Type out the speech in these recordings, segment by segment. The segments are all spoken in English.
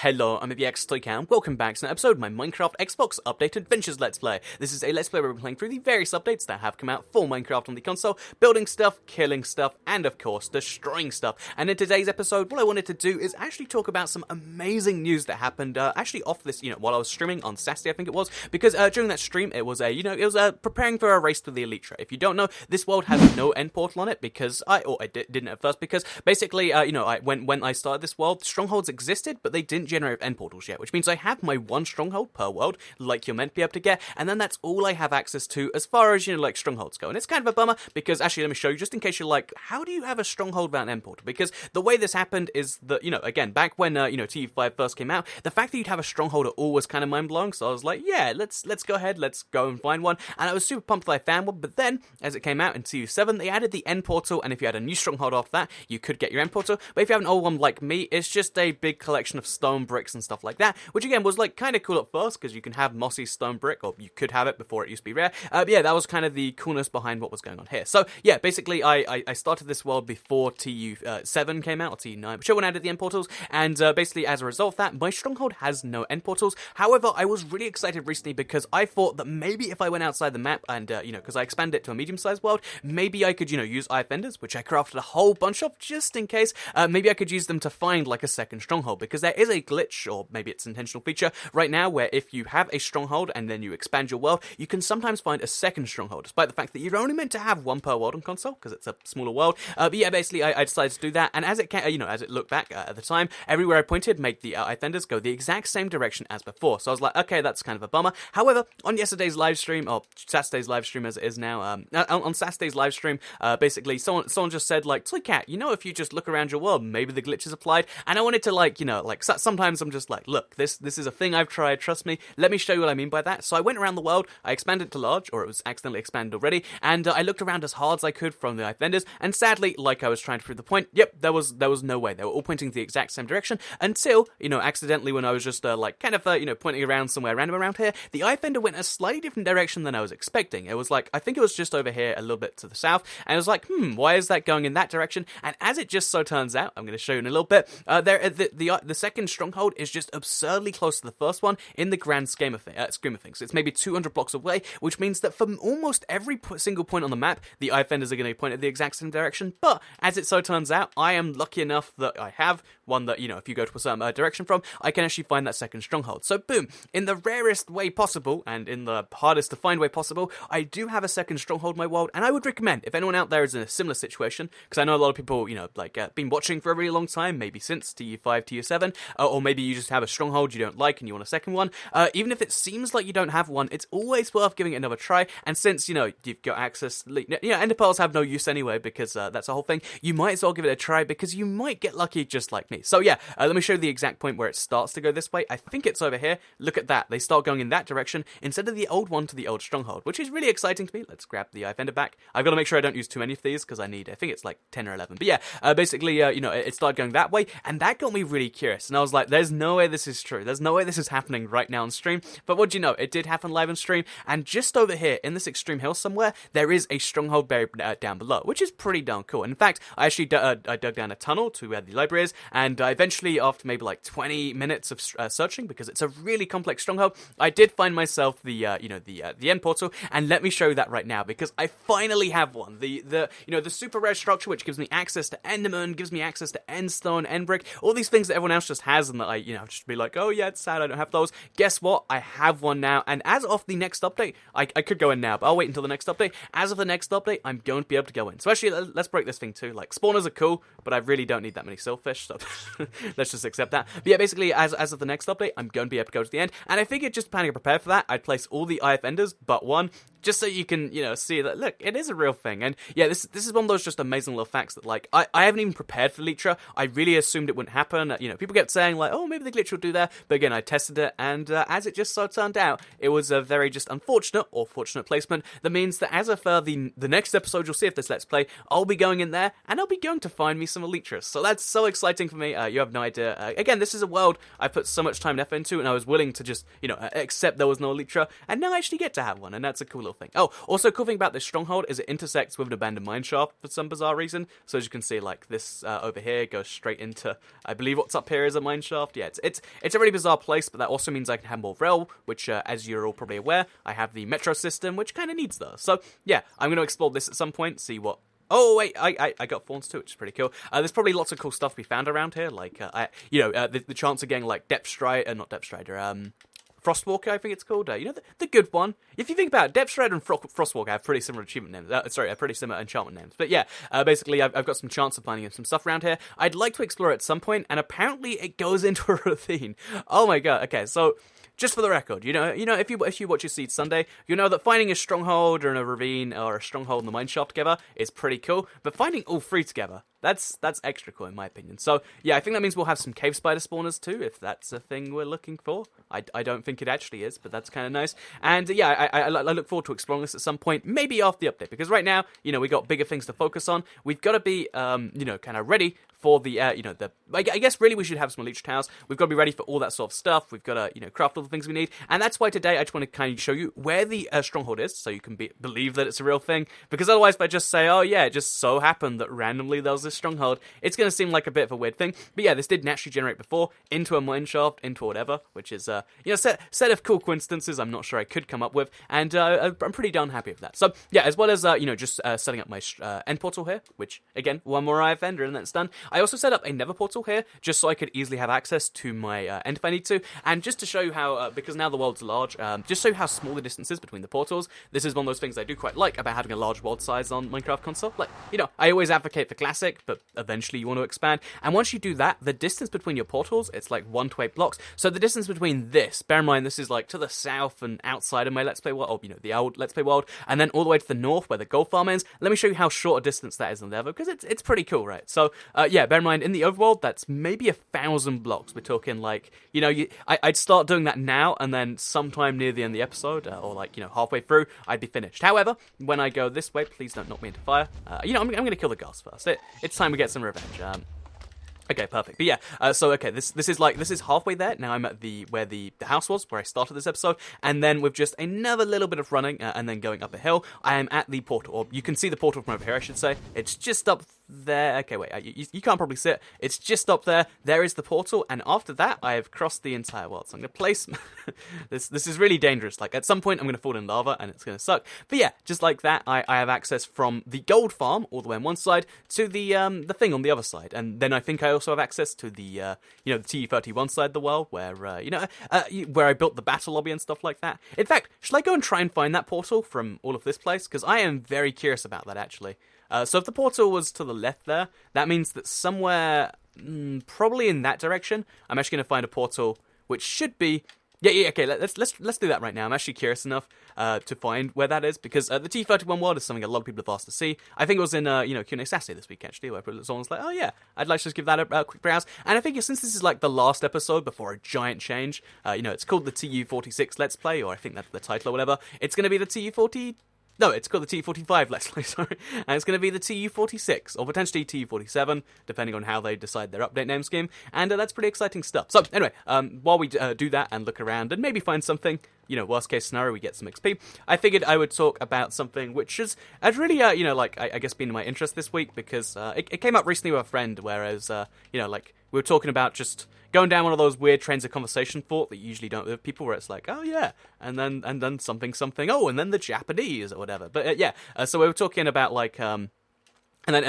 Hello, I'm the X-Toycat, and welcome back to an episode of my Minecraft Xbox Update Adventures Let's Play. This is a Let's Play where we're playing through the various updates that have come out for Minecraft on the console, building stuff, killing stuff, and of course, destroying stuff. And in today's episode, what I wanted to do is actually talk about some amazing news that happened, actually off this, while I was streaming on Saturday, I think it was, because during that stream, it was preparing for a race to the Elytra. If you don't know, this world has no end portal on it, because I didn't at first, because basically, when I started this world, strongholds existed, but they didn't generate end portals yet, which means I have my one stronghold per world, like you're meant to be able to get, and then that's all I have access to as far as, strongholds go. And it's kind of a bummer, because actually, let me show you, just in case you're like, how do you have a stronghold without an end portal? Because the way this happened is that, again, back when, TU45 first came out, the fact that you'd have a stronghold at all was kind of mind-blowing, so I was like, yeah, let's go ahead, let's go and find one, and I was super pumped that I found one, but then, as it came out in TU7, they added the end portal, and if you had a new stronghold after that, you could get your end portal, but if you have an old one like me, it's just a big collection of stone bricks and stuff like that, which again was like kind of cool at first because you can have mossy stone brick, or you could have it before it used to be rare. But yeah, that was kind of the coolness behind what was going on here. So yeah, basically I started this world before TU7 came out, or TU9, whichever one added the end portals, and basically as a result of that, my stronghold has no end portals. However, I was really excited recently because I thought that maybe if I went outside the map and because I expanded it to a medium-sized world, maybe I could use eye fenders, which I crafted a whole bunch of just in case. Maybe I could use them to find like a second stronghold, because there is a glitch, or maybe it's an intentional feature right now, where if you have a stronghold and then you expand your world, you can sometimes find a second stronghold, despite the fact that you're only meant to have one per world on console because it's a smaller world. But yeah, basically I decided to do that, and as it as it looked back at the time, everywhere I pointed made the eye fenders go the exact same direction as before. So I was like, okay, that's kind of a bummer. However, on yesterday's live stream, or Saturday's live stream as it is now, on Saturday's live stream, basically someone just said like, Toycat, if you just look around your world, maybe the glitch is applied. And I wanted to sometimes I'm just like, look, this is a thing I've tried, trust me, let me show you what I mean by that. So I went around the world, I expanded to large, or it was accidentally expanded already, and I looked around as hard as I could from the eye fenders, and sadly, like I was trying to prove the point, yep, there was no way. They were all pointing the exact same direction, until, accidentally when I was just, pointing around somewhere random around here, the eye fender went a slightly different direction than I was expecting. It was like, I think it was just over here a little bit to the south, and I was like, why is that going in that direction? And as it just so turns out, I'm going to show you in a little bit, the second stronghold is just absurdly close to the first one in the grand scheme of things. It's maybe 200 blocks away, which means that from almost every single point on the map, the eye fenders are going to point at the exact same direction. But as it so turns out, I am lucky enough that I have one that, if you go to a certain direction from, I can actually find that second stronghold. So boom, in the rarest way possible, and in the hardest to find way possible, I do have a second stronghold in my world, and I would recommend, if anyone out there is in a similar situation, because I know a lot of people, been watching for a really long time, maybe since TU5, TU7, or maybe you just have a stronghold you don't like and you want a second one, even if it seems like you don't have one, it's always worth giving it another try, and since, you've got access, ender pearls have no use anyway, because that's the whole thing, you might as well give it a try, because you might get lucky just like me. So yeah, let me show you the exact point where it starts to go this way. I think it's over here. Look at that. They start going in that direction, instead of the old one to the old stronghold, which is really exciting to me. Let's grab the eye fender back. I've got to make sure I don't use too many of these, because I think it's like 10 or 11. But yeah, basically, it started going that way, and that got me really curious. And I was like, there's no way this is true. There's no way this is happening right now on stream. But what do you know? It did happen live on stream, and just over here, in this extreme hill somewhere, there is a stronghold buried down below, which is pretty darn cool. And in fact, I actually I dug down a tunnel to where the library is, and eventually, after maybe like 20 minutes of searching, because it's a really complex stronghold, I did find myself the end portal, and let me show you that right now, because I finally have one. The super rare structure, which gives me access to enderman, gives me access to endstone, endbrick, all these things that everyone else just has, and that I, just be like, oh yeah, it's sad I don't have those. Guess what? I have one now, and as of the next update, I could go in now, but I'll wait until the next update. As of the next update, I'm going to be able to go in. So actually, let's break this thing too. Like, spawners are cool, but I really don't need that many silverfish, so let's just accept that. But yeah, basically, as of the next update, I'm going to be able to go to the end, and I figured just planning to prepare for that, I'd place all the IF enders but one, just so you can, see that, look, it is a real thing. And yeah, this is one of those just amazing little facts that, like, I haven't even prepared for Elytra. I really assumed it wouldn't happen. People kept saying, like, oh, maybe the glitch will do that. But again, I tested it, and as it just so turned out, it was a very just unfortunate or fortunate placement. That means that as of the next episode you'll see of this Let's Play, I'll be going in there, and I'll be going to find me some Elytras. So that's so exciting for me. You have no idea. Again, this is a world I put so much time and effort into, and I was willing to just, accept there was no Elytra, and now I actually get to have one, and that's a cool little thing. Oh, also cool thing about this stronghold is it intersects with an abandoned mineshaft for some bizarre reason. So as you can see, like this over here goes straight into, I believe what's up here is a mineshaft. Yeah, it's a really bizarre place, but that also means I can have more rail, which as you're all probably aware, I have the metro system, which kind of needs those. So yeah, I'm going to explore this at some point, see what. Oh wait, I got thorns too, which is pretty cool. There's probably lots of cool stuff to be found around here, like the chance of getting like Frostwalker, I think it's called. The good one. If you think about it, Depth Strider and Frostwalker have pretty similar achievement names. Pretty similar enchantment names. But yeah, basically, I've got some chance of finding some stuff around here. I'd like to explore it at some point, and apparently it goes into a ravine. Oh my god. Okay, so. Just for the record, if you watch your Seed Sunday, you know that finding a stronghold or in a ravine or a stronghold in the mineshaft together is pretty cool. But finding all three together, that's extra cool in my opinion. So yeah, I think that means we'll have some cave spider spawners too, if that's a thing we're looking for. I don't think it actually is, but that's kind of nice. And yeah, I look forward to exploring this at some point, maybe after the update, because right now, we got bigger things to focus on. We've got to be, kind of ready for the, I guess really we should have some leech towers. We've got to be ready for all that sort of stuff. We've got to, craft all the things we need. And that's why today I just want to kind of show you where the stronghold is, so you can believe that it's a real thing. Because otherwise, if I just say, oh yeah, it just so happened that randomly there was this stronghold, it's going to seem like a bit of a weird thing. But yeah, this did naturally generate before, into a mineshaft, into whatever, which is, set of cool coincidences I'm not sure I could come up with. And I'm pretty darn happy with that. So yeah, as well as, just setting up my end portal here, which, again, one more IF ender and that's done. I also set up a nether portal here, just so I could easily have access to my end if I need to, and just to show you how, because now the world's large, just show you how small the distance is between the portals. This is one of those things I do quite like about having a large world size on Minecraft console. Like, I always advocate for classic, but eventually you want to expand, and once you do that, the distance between your portals, it's like 1 to 8 blocks, so the distance between this, bear in mind this is like to the south and outside of my Let's Play world, or, the old Let's Play world, and then all the way to the north where the gold farm ends. Let me show you how short a distance that is on the other, because it's pretty cool, right? So, yeah, bear in mind, in the overworld, that's maybe 1,000 blocks. We're talking like, I'd start doing that now, and then sometime near the end of the episode, or like, halfway through, I'd be finished. However, when I go this way, please don't knock me into fire. I'm going to kill the ghost first. It's time we get some revenge. Okay, perfect. But yeah, so okay, this is halfway there. Now I'm at where the house was, where I started this episode, and then with just another little bit of running, and then going up a hill, I am at the portal, or you can see the portal from over here, I should say. It's just up there. Okay, wait, you can't probably see it. It's just up there. There is the portal, and after that, I have crossed the entire world. So I'm going to place... this is really dangerous. Like, at some point, I'm going to fall in lava, and it's going to suck. But yeah, just like that, I have access from the gold farm, all the way on one side, to the thing on the other side. And then I think I also have access to the, the TU31 side of the world, where, where I built the battle lobby and stuff like that. In fact, should I go and try and find that portal from all of this place? Because I am very curious about that, actually. So if the portal was to the left there, that means that somewhere, probably in that direction, I'm actually going to find a portal which should be... Yeah, okay, let's do that right now. I'm actually curious enough to find where that is, because the T31 world is something a lot of people have asked to see. I think it was in, Q&A Saturday this week, actually, where someone's like, oh yeah, I'd like to just give that a quick browse. And I think since this is like the last episode before a giant change, it's called the TU46 Let's Play, or I think that's the title or whatever, it's going to be the TU40... No, it's called the TU45 Let's Play, sorry. And it's going to be the TU46, or potentially TU47, depending on how they decide their update name scheme. And that's pretty exciting stuff. So, anyway, while we do that and look around and maybe find something, worst case scenario, we get some XP, I figured I would talk about something which has really, I guess been in my interest this week, because it came up recently with a friend, whereas, we were talking about just going down one of those weird trains of conversation thought that you usually don't with people, where it's like, oh yeah, and then something, oh, and then the Japanese or whatever. But so we were talking about like and then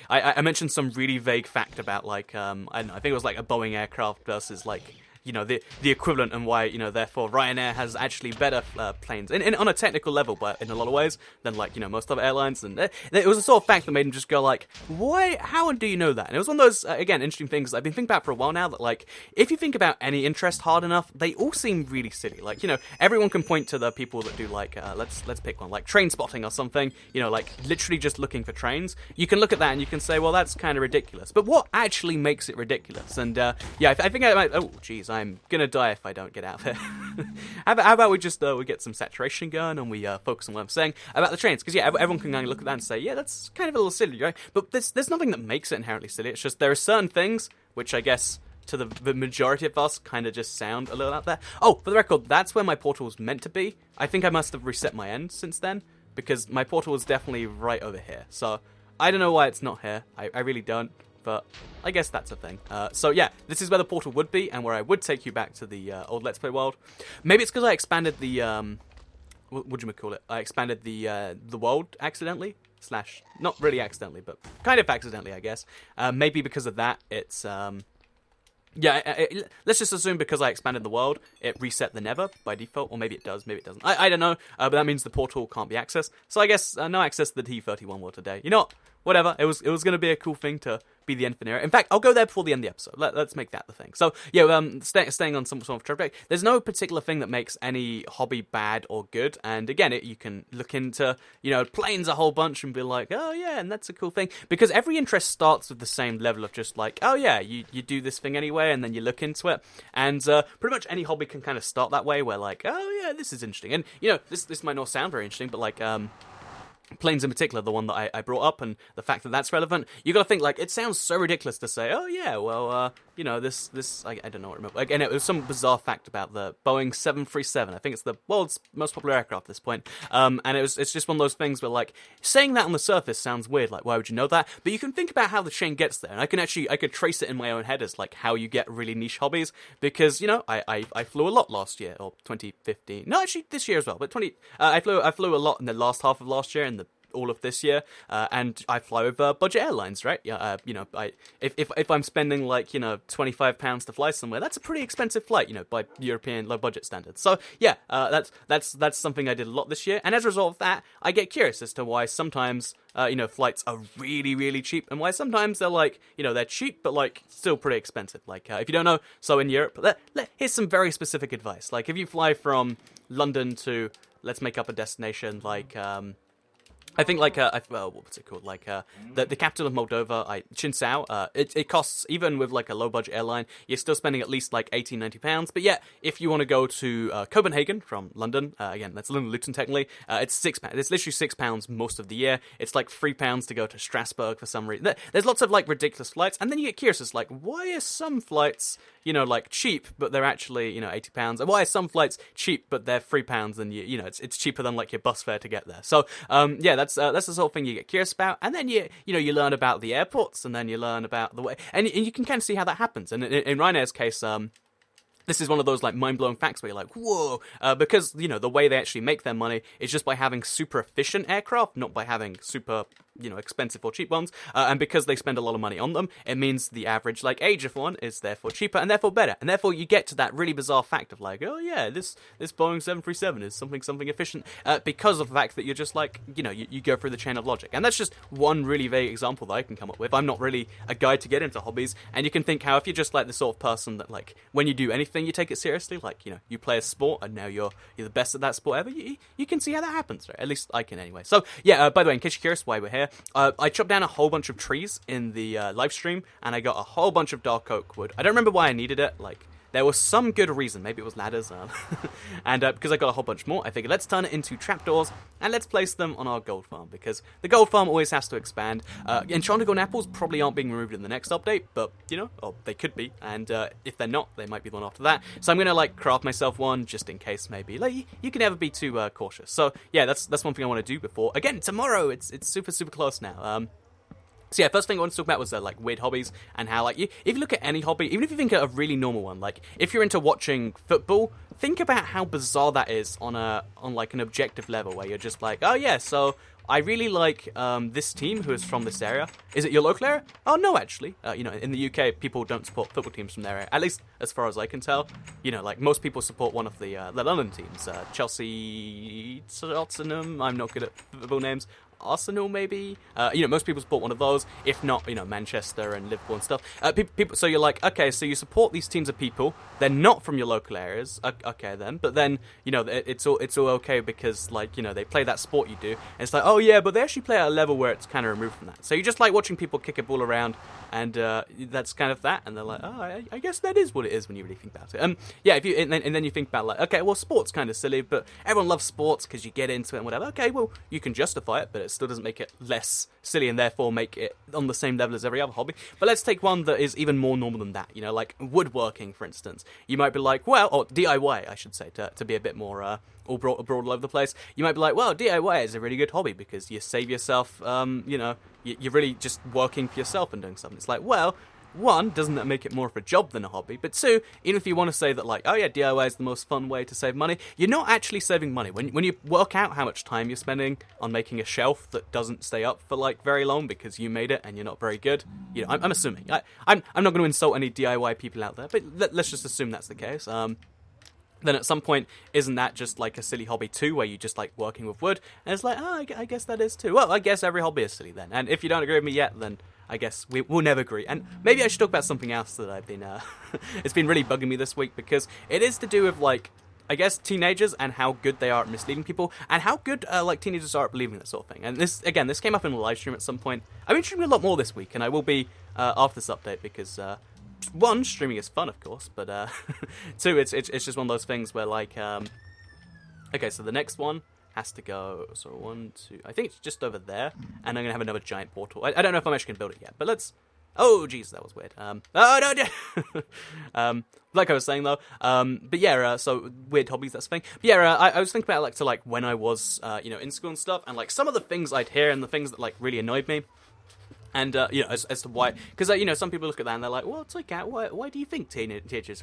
I mentioned some really vague fact about like I don't know, I think it was like a Boeing aircraft versus like the equivalent, and why, therefore Ryanair has actually better planes in on a technical level, but in a lot of ways, than like, most other airlines. And it was a sort of fact that made him just go like, why, how do you know that? And it was one of those, again, interesting things I've been thinking about for a while now, that like, if you think about any interest hard enough, they all seem really silly. Like, everyone can point to the people that do like, let's pick one, like train spotting or something, like literally just looking for trains. You can look at that and you can say, well, that's kind of ridiculous. But what actually makes it ridiculous? And I think I might, oh, geez, I'm gonna die if I don't get out there. How about we just we get some saturation going and we focus on what I'm saying about the trains? Because everyone can kind of look at that and say, yeah, that's kind of a little silly, right? But there's nothing that makes it inherently silly. It's just there are certain things which I guess to the majority of us kind of just sound a little out there. Oh, for the record, that's where my portal was meant to be. I think I must have reset my end since then, because my portal was definitely right over here. So I don't know why it's not here. I really don't, but I guess that's a thing. So yeah, this is where the portal would be, and where I would take you back to the old Let's Play world. Maybe it's because I expanded the what do you call it? I expanded the world accidentally. Slash, not really accidentally, but kind of accidentally, I guess. Maybe because of that, it's yeah. Let's just assume because I expanded the world, it reset the Nether by default, or maybe it does, maybe it doesn't. I don't know, but that means the portal can't be accessed. So I guess no access to the TU31 world today. You know what? Whatever. It was going to be a cool thing to be the end for Nero. In fact, I'll go there before the end of the episode. Let's make that the thing. So yeah, staying on some sort of subject. There's no particular thing that makes any hobby bad or good. And again, you can look into planes a whole bunch and be like, oh yeah, and that's a cool thing, because every interest starts with the same level of just like, oh yeah, you do this thing anyway, and then you look into it, and pretty much any hobby can kind of start that way, where like, oh yeah, this is interesting, and this might not sound very interesting, but like planes in particular, the one that I brought up, and the fact that that's relevant, you got to think like, it sounds so ridiculous to say, oh yeah, well, this I don't know what I remember. Again, it was some bizarre fact about the Boeing 737. I think it's the world's most popular aircraft at this point. And it's just one of those things where like, saying that on the surface sounds weird. Like, why would you know that? But you can think about how the chain gets there, and I could trace it in my own head as like how you get really niche hobbies, because I flew a lot last year, or 2015. No, actually this year as well. But I flew a lot in the last half of last year and all of this year, and I fly with budget airlines, right? Yeah, if I'm spending like £25 to fly somewhere, that's a pretty expensive flight, by European low budget standards. So yeah, that's something I did a lot this year, and as a result of that, I get curious as to why sometimes flights are really, really cheap, and why sometimes they're like, they're cheap, but like still pretty expensive. Like, if you don't know, so in Europe, here's some very specific advice. Like, if you fly from London to, let's make up a destination, like, I think like what's it called? Like the capital of Moldova, Chinsau. It costs, even with like a low budget airline, you're still spending at least like £80-90. But yeah, if you want to go to Copenhagen from London, again that's London Luton technically, it's £6. It's literally £6 most of the year. It's like £3 to go to Strasbourg for some reason. There's lots of like ridiculous flights, and then you get curious. It's like, why are some flights like cheap, but they're actually £80? And why are some flights cheap, but they're £3? And it's cheaper than like your bus fare to get there. So yeah, that's the sort of thing you get curious about, and then you learn about the airports, and then you learn about the way, and you can kind of see how that happens. And in Ryanair's case, this is one of those like mind-blowing facts where you're like, whoa, because the way they actually make their money is just by having super efficient aircraft, not by having super expensive or cheap ones, and because they spend a lot of money on them, it means the average like age of one is therefore cheaper and therefore better, and therefore you get to that really bizarre fact of like, oh yeah, this Boeing 737 is something efficient, because of the fact that you're just like, you go through the chain of logic. And that's just one really vague example that I can come up with. I'm not really a guide to get into hobbies, and you can think how if you're just like the sort of person that like, when you do anything you take it seriously, like you play a sport and now you're the best at that sport ever, you can see how that happens, right? At least I can anyway. So yeah, by the way, in case you're curious why we're here, I chopped down a whole bunch of trees in the live stream, and I got a whole bunch of dark oak wood. I don't remember why I needed it. Like, there was some good reason. Maybe it was ladders. And because I got a whole bunch more, I figured let's turn it into trapdoors, and let's place them on our gold farm, because the gold farm always has to expand. Enchanted golden apples probably aren't being removed in the next update, but, or they could be. And if they're not, they might be the one after that. So I'm going to, like, craft myself one, just in case, maybe. Like, you can never be too cautious. So, yeah, that's one thing I want to do before. Again, tomorrow, it's super, super close now. So yeah, first thing I wanted to talk about was like weird hobbies, and how like if you look at any hobby, even if you think of a really normal one, like if you're into watching football, think about how bizarre that is on like an objective level, where you're just like, oh yeah, so I really like this team who is from this area. Is it your local area? Oh no, actually, in the UK people don't support football teams from their area, at least as far as I can tell. Like most people support one of the London teams, Chelsea, Tottenham. I'm not good at football names. Arsenal, maybe. Most people support one of those, if not, Manchester and Liverpool and stuff. People. So you're like, okay, so you support these teams of people. They're not from your local areas. Okay, then. But then, it's all okay because, like, they play that sport you do. And it's like, oh yeah, but they actually play at a level where it's kind of removed from that. So you just like watching people kick a ball around, and that's kind of that. And they're like, oh, I guess that is what it is when you really think about it. Yeah. And then you think about like, okay, well, sport's kind of silly, but everyone loves sports because you get into it and whatever. Okay, well, you can justify it, but it still doesn't make it less silly and therefore make it on the same level as every other hobby. But let's take one that is even more normal than that, you know, like woodworking, for instance. You might be like, well, or DIY, I should say, to be a bit more broad all over the place. You might be like, well, DIY is a really good hobby because you save yourself, you know, you're really just working for yourself and doing something. It's like, well, one, doesn't that make it more of a job than a hobby? But two, even if you want to say that, like, oh yeah, DIY is the most fun way to save money, you're not actually saving money. When you work out how much time you're spending on making a shelf that doesn't stay up for, like, very long because you made it and you're not very good, you know, I'm assuming. I'm not going to insult any DIY people out there, but let's just assume that's the case. Then at some point, isn't that just like a silly hobby too, where you just like working with wood? And it's like, oh, I guess that is too. Well, I guess every hobby is silly then. And if you don't agree with me yet, then I guess we'll never agree. And maybe I should talk about something else that I've been, it's been really bugging me this week, because it is to do with, like, I guess teenagers and how good they are at misleading people, and how good, like, teenagers are at believing that sort of thing. And this came up in a live stream at some point. I've been streaming a lot more this week, and I will be after this update, because, one, streaming is fun, of course, but, two, it's just one of those things where, like, okay, so the next one has to go, so 1, 2, I think it's just over there, and I'm going to have another giant portal. I don't know if I'm actually going to build it yet, but let's, oh, jeez, that was weird. Oh, no, like I was saying, though, but yeah, so, weird hobbies, that's the thing. But yeah, I was thinking about, like, to, like, when I was, you know, in school and stuff, and, like, some of the things I'd hear and the things that, like, really annoyed me. And, you know, as to why, because, you know, some people look at that and they're like, well, it's like, why do you think teenagers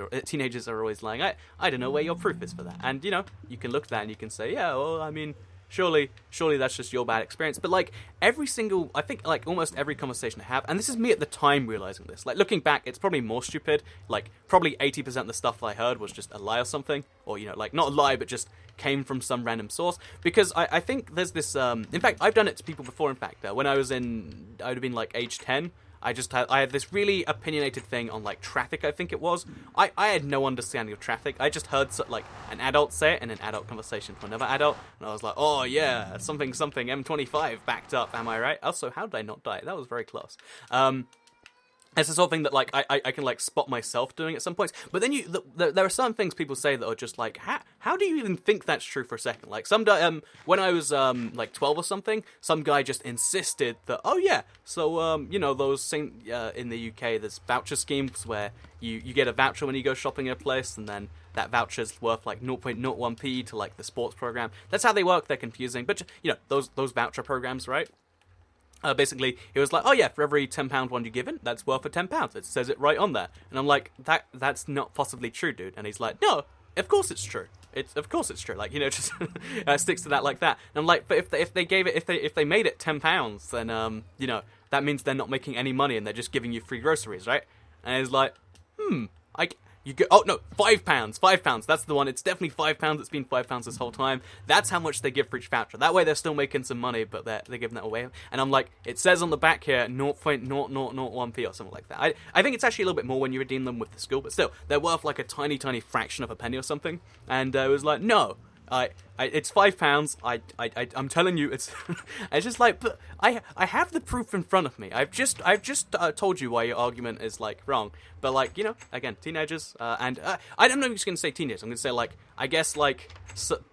are always lying? I don't know where your proof is for that. And, you know, you can look at that and you can say, yeah, well, I mean, surely that's just your bad experience. But, like, every single, I think, like, almost every conversation I have, and this is me at the time realizing this, like, looking back, it's probably more stupid. Like, probably 80% of the stuff I heard was just a lie or something. Or, you know, like, not a lie, but just came from some random source. Because I think there's this, in fact, I've done it to people before, in fact. When I would have been, like, age 10, I had this really opinionated thing on, like, traffic, I think it was. I had no understanding of traffic. I just heard, like, an adult say it in an adult conversation to another adult, and I was like, oh, yeah, something, M25 backed up, am I right? Also, how did I not die? That was very close. It's the sort of thing that, like, I can, like, spot myself doing at some points. But then there are some things people say that are just, like, how do you even think that's true for a second? Like, when I was, like, 12 or something, some guy just insisted that, oh, yeah, so, you know, those things, in the UK, there's voucher schemes where you get a voucher when you go shopping at a place, and then that voucher's worth, like, 0.01p to, like, the sports program. That's how they work. They're confusing. But, you know, those voucher programs, right? Basically, he was like, oh yeah, for every £10 one you give in, that's worth for £10. It says it right on there. And I'm like, that's not possibly true, dude. And he's like, no, of course it's true. Of course it's true. Like, you know, just sticks to that like that. And I'm like, but if they made it £10, then you know, that means they're not making any money and they're just giving you free groceries, right? And he's like, oh no, £5, that's the one. It's definitely £5. It's been £5 this whole time. That's how much they give for each voucher. That way they're still making some money, but they're giving that away. And I'm like, it says on the back here 0.0001p or something like that. I think it's actually a little bit more when you redeem them with the school, but still, they're worth like a tiny fraction of a penny or something. And it was like, no, it's £5. I'm telling you, it's it's just like, but I have the proof in front of me. I've just told you why your argument is like wrong. But like, you know, again, teenagers, and I'm not just gonna say teenagers. I'm gonna say, like, I guess, like,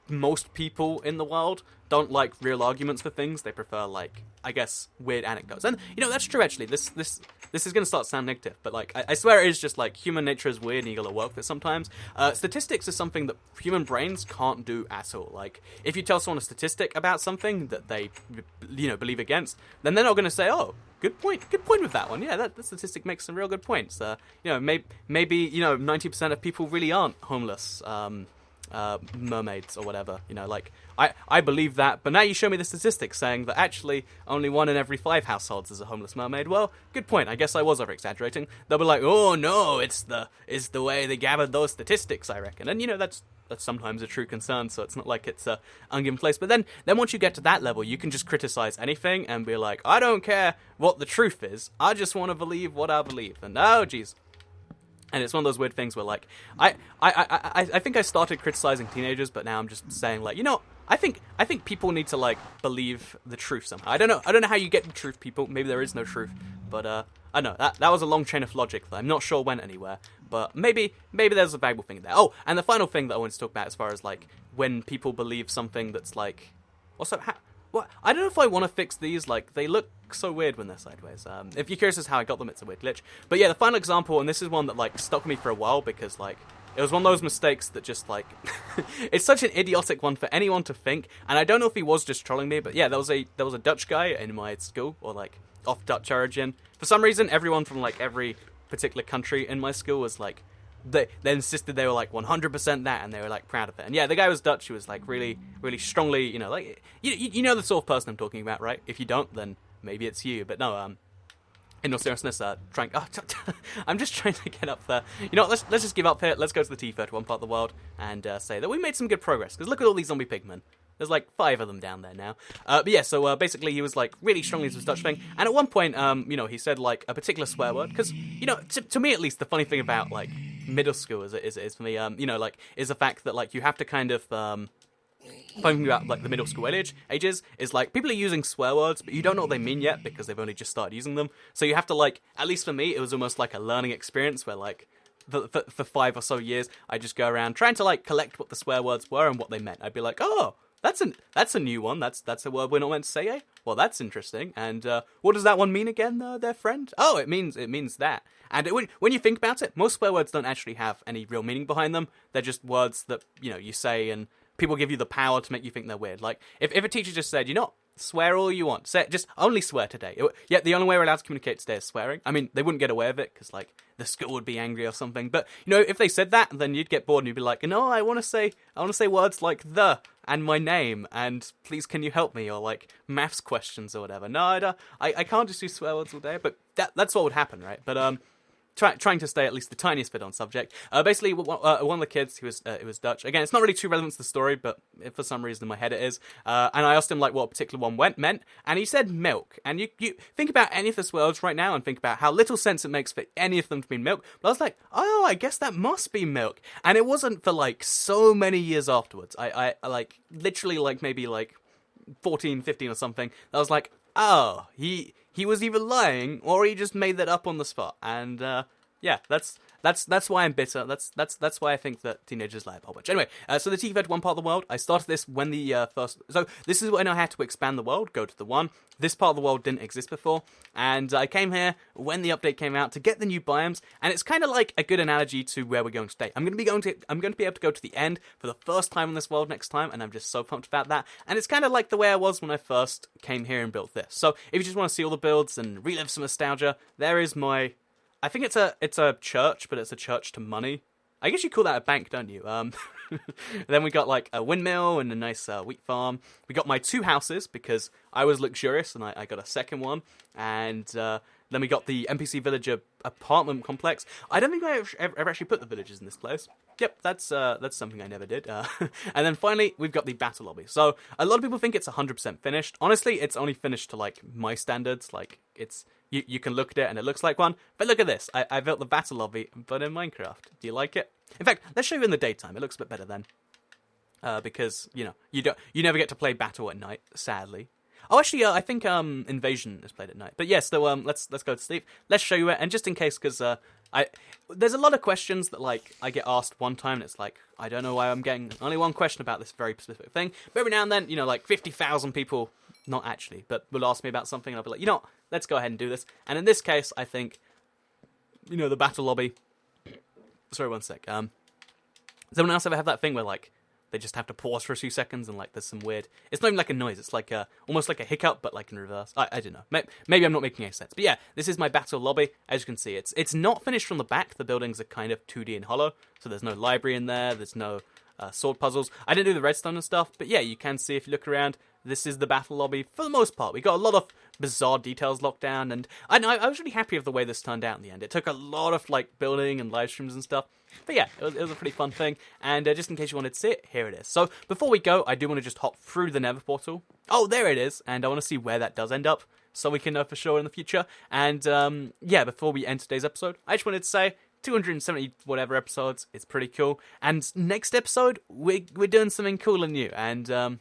most people in the world don't like real arguments for things. They prefer, like, I guess, weird anecdotes. And, you know, that's true, actually. This is going to start to sound negative, but, like, I swear it is just, like, human nature is weird and you gotta work with it sometimes. Statistics is something that human brains can't do at all. Like, if you tell someone a statistic about something that they, you know, believe against, then they're not going to say, oh, good point with that one. Yeah, that statistic makes some real good points. You know, maybe, you know, 90% of people really aren't homeless, mermaids or whatever, you know, like, I believe that, but now you show me the statistics saying that actually only 1 in every 5 households is a homeless mermaid. Well, good point. I guess I was over exaggerating. They'll be like, oh no, it's the way they gathered those statistics, I reckon. And, you know, that's sometimes a true concern, so it's not like it's a ungiven place. But then once you get to that level, you can just criticize anything and be like, I don't care what the truth is, I just want to believe what I believe. And oh geez. And it's one of those weird things where, like, I think I started criticizing teenagers, but now I'm just saying, like, you know, I think people need to, like, believe the truth somehow. I don't know how you get the truth, people. Maybe there is no truth, but I know that was a long chain of logic that I'm not sure went anywhere. But maybe there's a valuable thing there. Oh, and the final thing that I want to talk about, as far as, like, when people believe something that's like, also, Well, I don't know if I want to fix these. Like, they look so weird when they're sideways. If you're curious as how I got them, it's a weird glitch. But yeah, the final example, and this is one that like stuck with me for a while because like it was one of those mistakes that just like it's such an idiotic one for anyone to think. And I don't know if he was just trolling me, but yeah, there was a Dutch guy in my school, or like of Dutch origin. For some reason, everyone from like every particular country in my school was like. They insisted they were like 100% that, and they were like proud of it. And yeah, the guy was Dutch. He was like really, really strongly, you know, like you know the sort of person I'm talking about, right? If you don't, then maybe it's you. But no, in all seriousness, I'm just trying to get up there. You know what, let's just give up here. Let's go to the TU45 part of the world and say that we made some good progress. Because look at all these zombie pigmen. There's like 5 of them down there now. But yeah, so basically he was like really strongly into this Dutch thing. And at one point, you know, he said like a particular swear word. Because, you know, to me at least, the funny thing about like middle school as it is for me, you know, like, is the fact that like you have to kind of, funny about like the middle school ages is like people are using swear words, but you don't know what they mean yet because they've only just started using them. So you have to like, at least for me, it was almost like a learning experience where like, for 5 or so years, I just go around trying to like collect what the swear words were and what they meant. I'd be like, oh, that's a new one. That's a word we're not meant to say, eh? Well, that's interesting. And what does that one mean again, their friend? Oh, it means that. And when you think about it, most swear words don't actually have any real meaning behind them. They're just words that, you know, you say and people give you the power to make you think they're weird. Like, if a teacher just said, you know, swear all you want. Just only swear today. Yeah, the only way we're allowed to communicate today is swearing. I mean, they wouldn't get away with it because, like, the school would be angry or something. But, you know, if they said that, then you'd get bored and you'd be like, no, I want to say words like the and my name and please can you help me, or like maths questions or whatever. No, I can't just do swear words all day. But that's what would happen, right? But trying to stay at least the tiniest bit on subject. Basically, one of the kids, it was Dutch. Again, it's not really too relevant to the story, but for some reason in my head it is. And I asked him like what a particular one meant, and he said milk. And you think about any of the words right now and think about how little sense it makes for any of them to mean milk. But I was like, oh, I guess that must be milk. And it wasn't for like so many years afterwards. I like literally like maybe like 14, 15 or something. I was like, oh, he was either lying or he just made that up on the spot. And yeah, that's why I'm bitter. That's why I think that teenagers lie a whole bunch. Anyway, so the TU45 part of the world, I started this when the first. So this is when I had to expand the world, go to the 1. This part of the world didn't exist before, and I came here when the update came out to get the new biomes. And it's kind of like a good analogy to where we're going to stay. I'm going to be able to go to the end for the first time in this world next time, and I'm just so pumped about that. And it's kind of like the way I was when I first came here and built this. So if you just want to see all the builds and relive some nostalgia, there is my. I think it's a church, but it's a church to money. I guess you call that a bank, don't you? Then we got like a windmill and a nice wheat farm. We got my 2 houses because I was luxurious and I got a second one. And then we got the NPC villager apartment complex. I don't think I ever actually put the villagers in this place. Yep, that's something I never did. And then finally, we've got the battle lobby. So a lot of people think it's 100% finished. Honestly, it's only finished to like my standards. Like it's you can look at it and it looks like one. But look at this. I built the battle lobby, but in Minecraft. Do you like it? In fact, let's show you in the daytime. It looks a bit better then. Because you know you never get to play battle at night, sadly. Oh, actually, I think Invasion is played at night. But yes, so let's go to sleep. Let's show you it, and just in case, because there's a lot of questions that like I get asked one time, and it's like I don't know why I'm getting only one question about this very specific thing. But every now and then, you know, like 50,000 people, not actually, but will ask me about something, and I'll be like, you know what, let's go ahead and do this. And in this case, I think, you know, the battle lobby. Sorry, one sec. Does anyone else ever have that thing where like they just have to pause for a few seconds and like there's some weird. It's not even like a noise. It's like almost like a hiccup, but like in reverse. I don't know. Maybe I'm not making any sense. But yeah, this is my battle lobby. As you can see, it's not finished from the back. The buildings are kind of 2D and hollow, so there's no library in there. There's no sword puzzles. I didn't do the redstone and stuff, but yeah, you can see if you look around. This is the battle lobby for the most part. We got a lot of bizarre details locked down, and I was really happy with the way this turned out in the end. It took a lot of like building and live streams and stuff, but yeah, it was a pretty fun thing. And just in case you wanted to see it, here it is. So before we go, I do want to just hop through the Nether portal. Oh, there it is, and I want to see where that does end up, so we can know for sure in the future. And yeah, before we end today's episode, I just wanted to say 270 whatever episodes. It's pretty cool. And next episode, we're doing something cool and new, and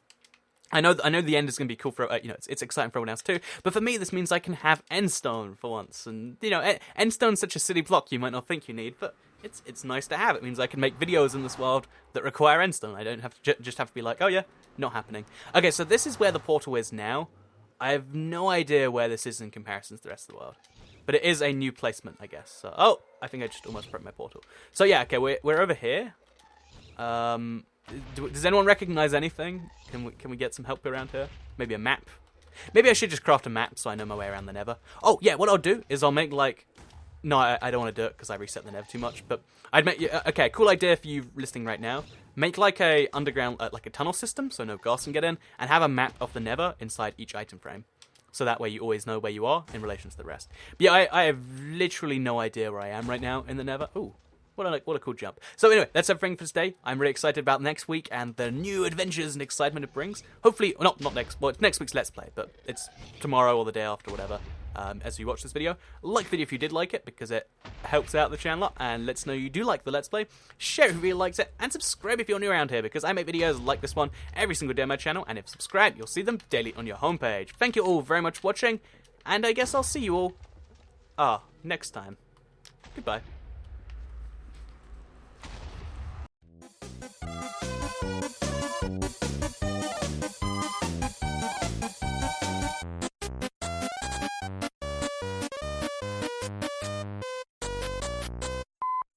I know the end is going to be cool for, you know, it's exciting for everyone else too, but for me this means I can have endstone for once, and, you know, endstone's such a silly block you might not think you need, but it's nice to have. It means I can make videos in this world that require endstone. I don't have to just have to be like, oh yeah, not happening. Okay, so this is where the portal is now. I have no idea where this is in comparison to the rest of the world. But it is a new placement, I guess. So, oh, I think I just almost broke my portal. So yeah, okay, we're over here. Does anyone recognize anything? Can we get some help around here? Maybe a map? Maybe I should just craft a map so I know my way around the Nether. Oh, yeah, what I'll do is I'll make, like... No, I don't want to do it because I reset the Nether too much, but I'd make... Okay, cool idea for you listening right now. Make, like, a underground, like a tunnel system so no ghosts can get in, and have a map of the Nether inside each item frame. So that way you always know where you are in relation to the rest. But yeah, I have literally no idea where I am right now in the Nether. Ooh. What a cool jump. So anyway, that's everything for today. I'm really excited about next week and the new adventures and excitement it brings. Hopefully, not next, well, it's next week's Let's Play, but it's tomorrow or the day after, whatever, as you watch this video. Like the video if you did like it, because it helps out the channel and lets know you do like the Let's Play. Share if you really likes it, and subscribe if you're new around here, because I make videos like this one every single day on my channel, and if you subscribe, you'll see them daily on your homepage. Thank you all very much for watching, and I guess I'll see you all, next time. Goodbye.